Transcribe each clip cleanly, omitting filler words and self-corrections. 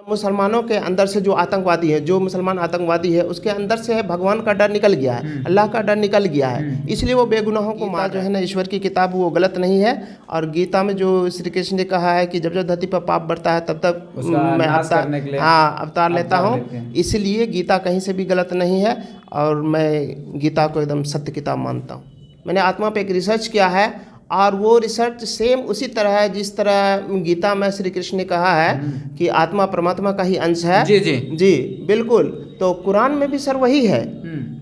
मुसलमानों के अंदर से जो आतंकवादी है, जो मुसलमान आतंकवादी है, उसके अंदर से भगवान का डर निकल गया है, अल्लाह का डर निकल गया है, इसलिए वो बेगुनाहों को मार जो है ना, ईश्वर की किताब वो गलत नहीं है। और गीता में जो श्री कृष्ण ने कहा है कि जब जब धरती पर पाप बढ़ता है तब तब मैं अवतार लेता हूँ, इसलिए गीता कहीं से भी गलत नहीं है और मैं गीता को एकदम सत्य किताब मानता हूँ। मैंने आत्मा पे एक रिसर्च किया है और वो रिसर्च सेम उसी तरह है जिस तरह गीता में श्री कृष्ण ने कहा है कि आत्मा परमात्मा का ही अंश है। जी जी जी बिल्कुल। तो कुरान में भी सर वही है।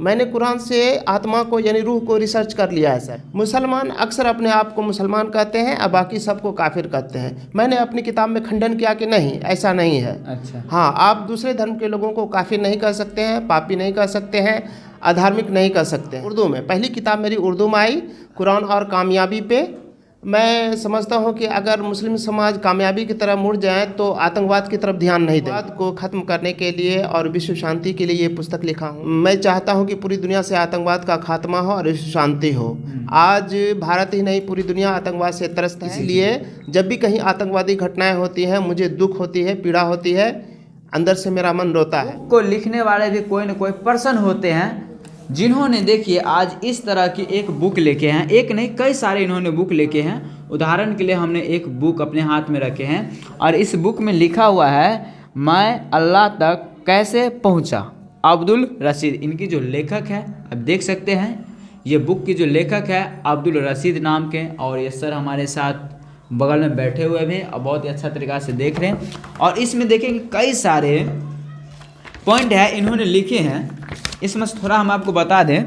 मैंने कुरान से आत्मा को यानी रूह को रिसर्च कर लिया है सर। मुसलमान अक्सर अपने आप को मुसलमान कहते हैं और बाकी सबको काफिर कहते हैं। मैंने अपनी किताब में खंडन किया कि नहीं, ऐसा नहीं है। अच्छा। हाँ, आप दूसरे धर्म के लोगों को काफिर नहीं कह सकते हैं, पापी नहीं कह सकते हैं, अधार्मिक नहीं कह सकते हैं। उर्दू में पहली किताब मेरी उर्दू में आई, कुरान और कामयाबी पे। मैं समझता हूँ कि अगर मुस्लिम समाज कामयाबी की तरफ मुड़ जाए तो आतंकवाद की तरफ ध्यान नहीं दें। आतंकवाद को ख़त्म करने के लिए और विश्व शांति के लिए ये पुस्तक लिखा हूँ। मैं चाहता हूँ कि पूरी दुनिया से आतंकवाद का खात्मा हो और विश्व शांति हो। आज भारत ही नहीं पूरी दुनिया आतंकवाद से त्रस्त है, इसलिए जब भी कहीं आतंकवादी घटनाएँ होती हैं मुझे दुख होती है, पीड़ा होती है, अंदर से मेरा मन रोता है। को लिखने वाले भी कोई न कोई पर्सन होते हैं जिन्होंने देखिए आज इस तरह की एक बुक लेके हैं, एक नहीं कई सारे इन्होंने बुक लेके हैं। उदाहरण के लिए हमने एक बुक अपने हाथ में रखे हैं और इस बुक में लिखा हुआ है मैं अल्लाह तक कैसे पहुंचा, अब्दुल रशीद। इनकी जो लेखक है आप देख सकते हैं, ये बुक की जो लेखक है अब्दुल रशीद नाम के, और ये सर हमारे साथ बगल में बैठे हुए भी और बहुत ही अच्छा तरीक़ा से देख रहे हैं। और इसमें देखेंगे कई सारे पॉइंट है इन्होंने लिखे हैं। इसमें थोड़ा हम आपको बता दें,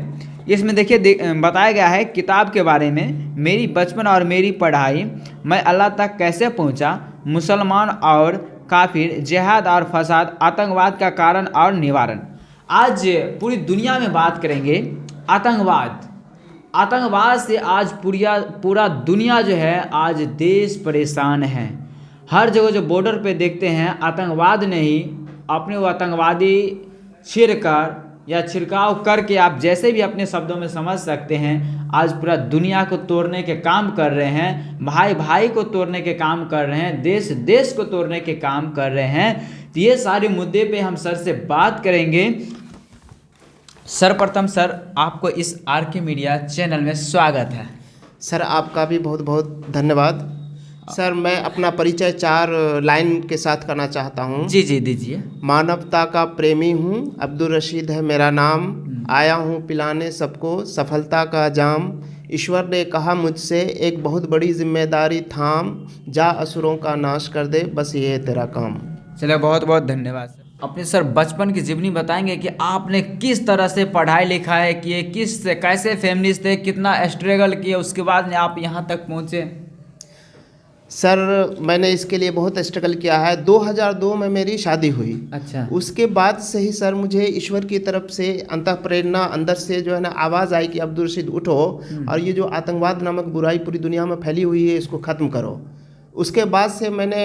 इसमें देखिए बताया गया है किताब के बारे में, मेरी बचपन और मेरी पढ़ाई, मैं अल्लाह तक कैसे पहुंचा, मुसलमान और काफिर, जिहाद और फसाद, आतंकवाद का कारण और निवारण। आज पूरी दुनिया में बात करेंगे आतंकवाद से आज पूरा दुनिया जो है आज देश परेशान है। हर जगह जो बॉर्डर पे देखते हैं आतंकवाद ने ही अपने वो आतंकवादी छिड़कर या छिड़काव करके, आप जैसे भी अपने शब्दों में समझ सकते हैं, आज पूरा दुनिया को तोड़ने के काम कर रहे हैं, भाई भाई को तोड़ने के काम कर रहे हैं, देश देश को तोड़ने के काम कर रहे हैं। तो ये सारे मुद्दे पे हम सर से बात करेंगे। सर्वप्रथम सर आपको इस आरके मीडिया चैनल में स्वागत है। सर आपका भी बहुत बहुत धन्यवाद। सर मैं अपना परिचय 4 लाइन के साथ करना चाहता हूँ। जी जी दीजिए। मानवता का प्रेमी हूँ, अब्दुल रशीद है मेरा नाम, आया हूँ पिलाने सबको सफलता का जाम। ईश्वर ने कहा मुझसे एक बहुत बड़ी जिम्मेदारी थाम, जा असुरों का नाश कर दे, बस ये है तेरा काम। चलिए बहुत बहुत धन्यवाद सर। अपने सर बचपन की जीवनी बताएंगे कि आपने किस तरह से पढ़ाई लिखाई किए, कैसे फैमिली थे, कितना स्ट्रगल किए, उसके बाद में आप यहाँ तक पहुँचे। सर मैंने इसके लिए बहुत स्ट्रगल किया है। 2002 में मेरी शादी हुई। अच्छा। उसके बाद से ही सर मुझे ईश्वर की तरफ से अंतःप्रेरणा अंदर से जो है ना आवाज़ आई कि अब्दुल रशीद उठो और ये जो आतंकवाद नामक बुराई पूरी दुनिया में फैली हुई है इसको ख़त्म करो। उसके बाद से मैंने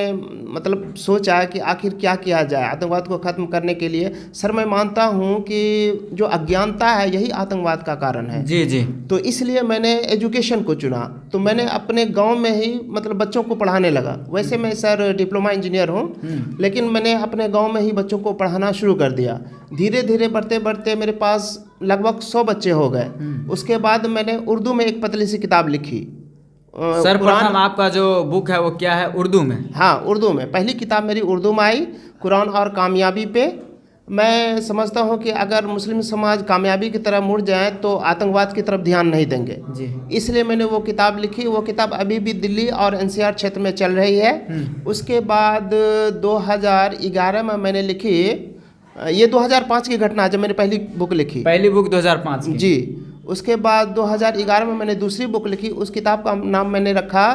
मतलब सोचा कि आखिर क्या किया जाए आतंकवाद को ख़त्म करने के लिए। सर मैं मानता हूँ कि जो अज्ञानता है यही आतंकवाद का कारण है। जी जी। तो इसलिए मैंने एजुकेशन को चुना। तो मैंने अपने गांव में ही मतलब बच्चों को पढ़ाने लगा। वैसे मैं सर डिप्लोमा इंजीनियर हूँ, लेकिन मैंने अपने गाँव में ही बच्चों को पढ़ाना शुरू कर दिया। धीरे धीरे बढ़ते बढ़ते मेरे पास लगभग 100 बच्चे हो गए। उसके बाद मैंने उर्दू में एक पतली सी किताब लिखी। सर प्रथम आपका जो बुक है वो क्या है, उर्दू में? हाँ उर्दू में। पहली किताब मेरी उर्दू में आई, कुरान और कामयाबी पे। मैं समझता हूँ कि अगर मुस्लिम समाज कामयाबी की तरफ मुड़ जाए तो आतंकवाद की तरफ ध्यान नहीं देंगे जी। इसलिए मैंने वो किताब लिखी। वो किताब अभी भी दिल्ली और एनसीआर क्षेत्र में चल रही है। उसके बाद 2011 में मैंने लिखी, ये 2005 की घटना है जब मैंने पहली बुक लिखी। पहली बुक 2005 की? जी। उसके बाद 2011 में मैंने दूसरी बुक लिखी। उस किताब का नाम मैंने रखा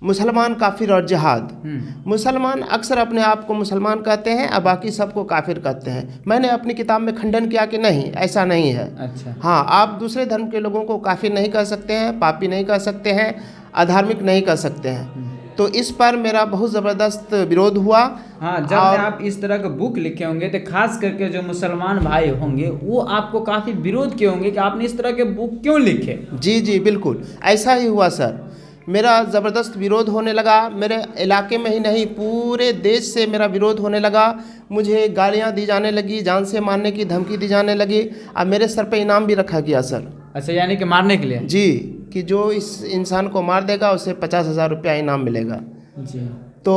मुसलमान, काफिर और जिहाद। मुसलमान अक्सर अपने आप को मुसलमान कहते हैं और बाकी सबको काफिर कहते हैं। मैंने अपनी किताब में खंडन किया कि नहीं, ऐसा नहीं है। अच्छा। हाँ, आप दूसरे धर्म के लोगों को काफिर नहीं कह सकते हैं, पापी नहीं कह सकते हैं, अधार्मिक नहीं कह सकते हैं। तो इस पर मेरा बहुत ज़बरदस्त विरोध हुआ। हाँ, जब आप इस तरह के बुक लिखे होंगे तो खास करके जो मुसलमान भाई होंगे वो आपको काफ़ी विरोध किए होंगे कि आपने इस तरह के बुक क्यों लिखे। जी जी बिल्कुल ऐसा ही हुआ सर। मेरा ज़बरदस्त विरोध होने लगा। मेरे इलाके में ही नहीं, पूरे देश से मेरा विरोध होने लगा। मुझे गालियां दी जाने लगी, जान से मारने की धमकी दी जाने लगी। अब मेरे सर पे इनाम भी रखा गया सर। अच्छा, यानी कि मारने के लिए? जी, कि जो इस इंसान को मार देगा उसे 50,000 रुपया इनाम मिलेगा। जी। तो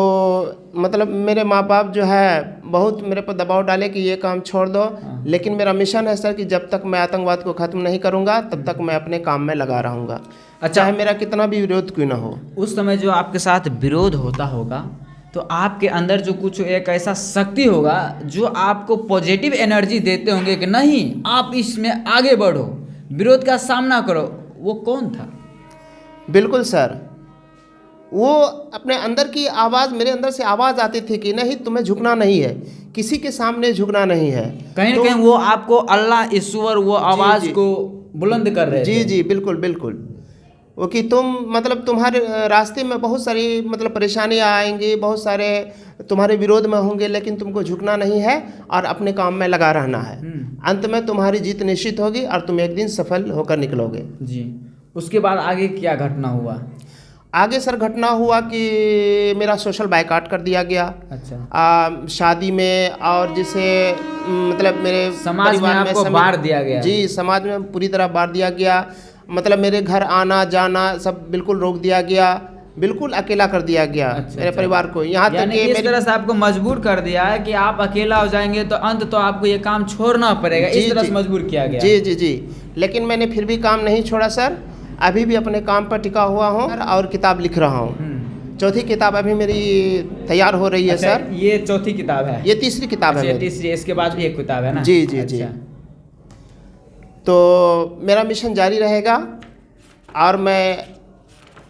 मतलब मेरे माँ बाप जो है बहुत मेरे पर दबाव डाले कि ये काम छोड़ दो, लेकिन मेरा मिशन है सर कि जब तक मैं आतंकवाद को ख़त्म नहीं करूँगा तब तक मैं अपने काम में लगा रहूँगा, चाहे मेरा कितना भी विरोध क्यों ना हो। उस समय जो आपके साथ विरोध होता होगा तो आपके अंदर जो कुछ एक ऐसा शक्ति होगा जो आपको पॉजिटिव एनर्जी देते होंगे कि नहीं आप इसमें आगे बढ़ो, विरोध का सामना करो, वो कौन था? बिल्कुल सर, वो अपने अंदर की आवाज़, मेरे अंदर से आवाज़ आती थी कि नहीं तुम्हें झुकना नहीं है, किसी के सामने झुकना नहीं है। कहीं ना कहीं वो आपको अल्लाह ईश्वर वो आवाज़ को बुलंद कर रहे थे। जी, बिल्कुल बिल्कुल। वो कि तुम मतलब तुम्हारे रास्ते में बहुत सारी मतलब परेशानियाँ आएंगी, बहुत सारे तुम्हारे विरोध में होंगे, लेकिन तुमको झुकना नहीं है और अपने काम में लगा रहना है। अंत में तुम्हारी जीत निश्चित होगी और तुम एक दिन सफल होकर निकलोगे। जी। उसके बाद आगे क्या घटना हुआ? आगे सर घटना हुआ कि मेरा सोशल बायकॉट कर दिया गया। अच्छा। शादी में और जिसे मतलब मेरे समाज में आपको बांट दिया गया? जी, समाज में पूरी तरह बांट दिया गया। मतलब मेरे घर आना जाना सब बिल्कुल रोक दिया गया, बिल्कुल अकेला कर दिया गया। मेरे परिवार को, यहाँ तक कि इस तरह से आपको मजबूर कर दिया है कि आप अकेला हो जाएंगे तो अंत तो आपको ये काम छोड़ना पड़ेगा, इस तरह से मजबूर किया गया। जी जी जी, लेकिन मैंने फिर भी काम नहीं छोड़ा सर, अभी भी अपने काम पर टिका हुआ हूँ और किताब लिख रहा हूँ। चौथी किताब अभी मेरी तैयार हो रही है सर। ये चौथी किताब है? ये तीसरी किताब है। तीसरी, इसके बाद भी एक किताब है ना? जी जी जी। तो मेरा मिशन जारी रहेगा और मैं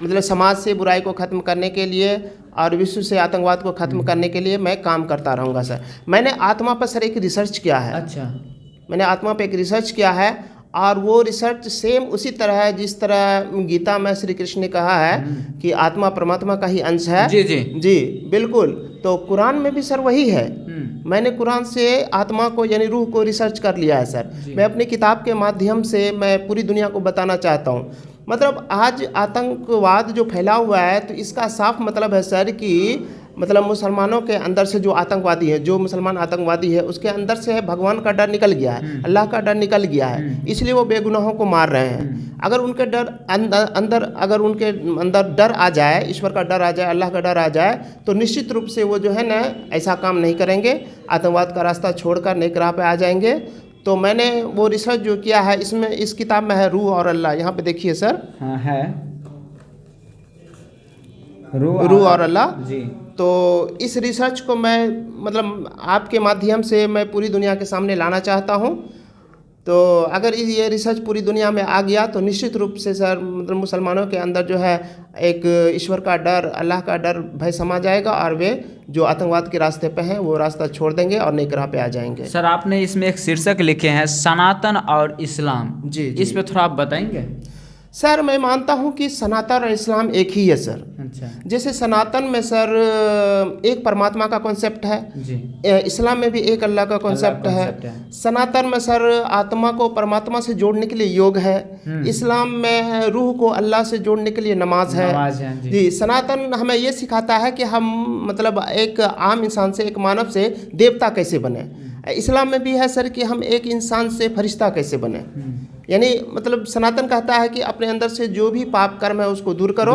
मतलब समाज से बुराई को ख़त्म करने के लिए और विश्व से आतंकवाद को ख़त्म करने के लिए मैं काम करता रहूँगा सर। मैंने आत्मा पर सर एक रिसर्च किया है। अच्छा। मैंने आत्मा पर एक रिसर्च किया है और वो रिसर्च सेम उसी तरह है जिस तरह गीता में श्री कृष्ण ने कहा है कि आत्मा परमात्मा का ही अंश है। जी जी जी बिल्कुल। तो कुरान में भी सर वही है। मैंने कुरान से आत्मा को यानी रूह को रिसर्च कर लिया है सर। मैं अपनी किताब के माध्यम से मैं पूरी दुनिया को बताना चाहता हूँ। मतलब आज आतंकवाद जो फैला हुआ है तो इसका साफ मतलब है सर कि मतलब मुसलमानों के अंदर से जो आतंकवादी है, जो मुसलमान आतंकवादी है, उसके अंदर से है भगवान का डर निकल गया है, अल्लाह का डर निकल गया है, इसलिए वो बेगुनाहों को मार रहे हैं। अगर उनके अगर उनके अंदर डर आ जाए, ईश्वर का डर आ जाए, अल्लाह का डर आ जाए, तो निश्चित रूप से वो जो है ना ऐसा काम नहीं करेंगे, आतंकवाद का रास्ता छोड़कर नेक राह पे आ जाएंगे। तो मैंने वो रिसर्च जो किया है इसमें, इस किताब में है रूह और अल्लाह। यहाँ पे देखिए सर। हाँ है रूह और अल्लाह जी। तो इस रिसर्च को मैं मतलब आपके माध्यम से मैं पूरी दुनिया के सामने लाना चाहता हूँ। तो अगर ये रिसर्च पूरी दुनिया में आ गया तो निश्चित रूप से सर मतलब मुसलमानों के अंदर जो है एक ईश्वर का डर, अल्लाह का डर, भय समा जाएगा और वे जो आतंकवाद के रास्ते पे हैं वो रास्ता छोड़ देंगे और नेक राह पे आ जाएंगे। सर आपने इसमें एक शीर्षक लिखे हैं सनातन और इस्लाम। जी। इस पे थोड़ा आप बताएंगे? सर मैं मानता हूँ कि सनातन और इस्लाम एक ही है सर। अच्छा। जैसे सनातन में सर एक परमात्मा का कॉन्सेप्ट है जी। इस्लाम में भी एक अल्लाह का कॉन्सेप्ट है। सनातन में सर आत्मा को परमात्मा से जोड़ने के लिए योग है। इस्लाम में रूह को अल्लाह से जोड़ने के लिए नमाज है। जी। सनातन हमें ये सिखाता है कि हम मतलब एक आम इंसान से, एक मानव से देवता कैसे बने। इस्लाम में भी है सर कि हम एक इंसान से फरिश्ता कैसे बने। यानी मतलब सनातन कहता है कि अपने अंदर से जो भी पाप कर्म है उसको दूर करो।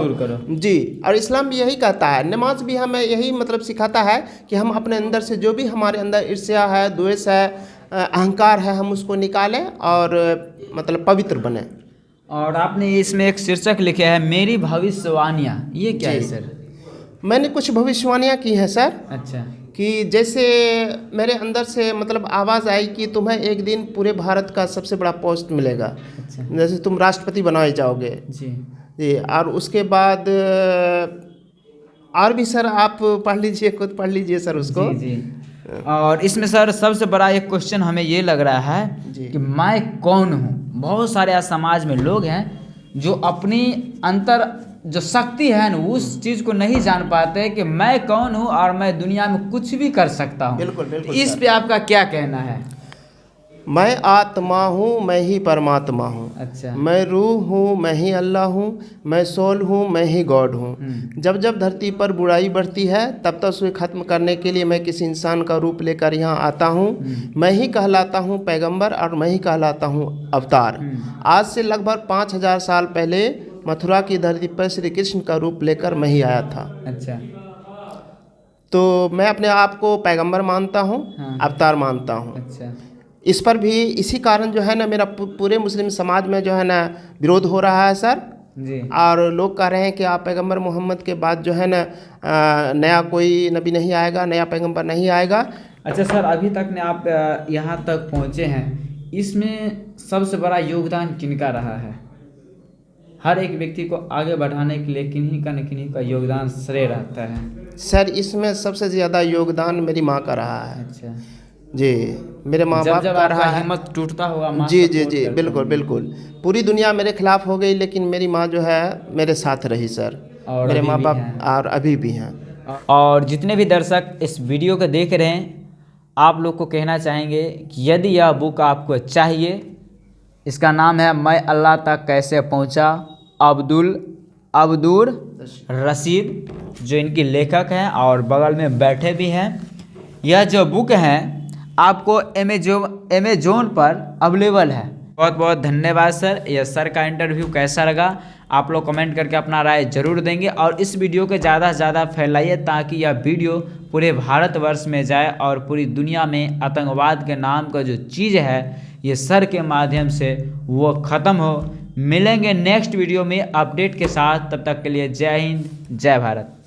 जी। और इस्लाम भी यही कहता है, नमाज भी हमें यही मतलब सिखाता है कि हम अपने अंदर से जो भी हमारे अंदर ईर्ष्या है, द्वेष है, अहंकार है, हम उसको निकालें और मतलब पवित्र बने। और आपने इसमें एक शीर्षक लिखे है मेरी भविष्यवाणियाँ, ये क्या है सर? मैंने कुछ भविष्यवाणियाँ की हैं सर। अच्छा। कि जैसे मेरे अंदर से मतलब आवाज़ आई कि तुम्हें एक दिन पूरे भारत का सबसे बड़ा पोस्ट मिलेगा। अच्छा। जैसे तुम राष्ट्रपति बनाए जाओगे। जी जी। और उसके बाद और भी सर आप पढ़ लीजिए, खुद पढ़ लीजिए सर उसको। जी जी। और इसमें सर सबसे बड़ा एक क्वेश्चन हमें ये लग रहा है कि मैं कौन हूँ। बहुत सारे समाज में लोग हैं जो अपनी अंतर जो शक्ति है ना उस चीज़ को नहीं जान पाते कि मैं कौन हूँ और मैं दुनिया में कुछ भी कर सकता हूँ। बिल्कुल बिल्कुल। इस पे आपका क्या कहना है? मैं आत्मा हूँ, मैं ही परमात्मा हूँ। अच्छा। मैं रूह हूँ, मैं ही अल्लाह हूँ। मैं सोल हूँ, मैं ही गॉड हूँ। जब जब धरती पर बुराई बढ़ती है तब तक उसे ख़त्म करने के लिए मैं किसी इंसान का रूप लेकर यहाँ आता हूँ। मैं ही कहलाता हूँ पैगंबर और मैं ही कहलाता हूँ अवतार। आज से लगभग 5000 साल पहले मथुरा की धरती पर श्री कृष्ण का रूप लेकर मैं ही आया था। अच्छा। तो मैं अपने आप को पैगंबर मानता हूँ, हाँ। अवतार मानता हूँ। अच्छा। इस पर भी इसी कारण जो है ना मेरा पूरे मुस्लिम समाज में जो है ना विरोध हो रहा है सर। जी। और लोग कह रहे हैं कि आप पैगंबर मोहम्मद के बाद जो है ना नया कोई नबी नहीं आएगा, नया पैगंबर नहीं आएगा। अच्छा सर, अभी तक ने आप यहाँ तक पहुँचे हैं, इसमें सबसे बड़ा योगदान किनका रहा है? हर एक व्यक्ति को आगे बढ़ाने के लिए किन्हीं का न किन्हीं का योगदान श्रेय रहता है। सर इसमें सबसे ज़्यादा योगदान मेरी माँ का रहा है। अच्छा। जी, मेरे माँ बाप जब का आपका रहा है। हिम्मत टूटता होगा माँ जी जी सपोर्ट जी, करती बिल्कुल होंगी। बिल्कुल। पूरी दुनिया मेरे खिलाफ हो गई लेकिन मेरी माँ जो है मेरे साथ रही सर। और मेरे अभी माँ भी बाप हैं। और अभी भी हैं। और जितने भी दर्शक इस वीडियो को देख रहे हैं, आप लोग को कहना चाहेंगे कि यदि यह बुक आपको चाहिए, इसका नाम है मैं अल्लाह तक कैसे पहुंचा, अब्दुल रशीद जो इनकी लेखक हैं और बगल में बैठे भी हैं। यह जो बुक है आपको अमेजोन पर अवेलेबल है। बहुत बहुत धन्यवाद सर। यह सर का इंटरव्यू कैसा लगा आप लोग कमेंट करके अपना राय जरूर देंगे और इस वीडियो को ज़्यादा से ज़्यादा फैलाइए ताकि यह वीडियो पूरे भारतवर्ष में जाए और पूरी दुनिया में आतंकवाद के नाम का जो चीज़ है ये सर के माध्यम से वो ख़त्म हो। मिलेंगे नेक्स्ट वीडियो में अपडेट के साथ, तब तक के लिए जय हिंद जय भारत।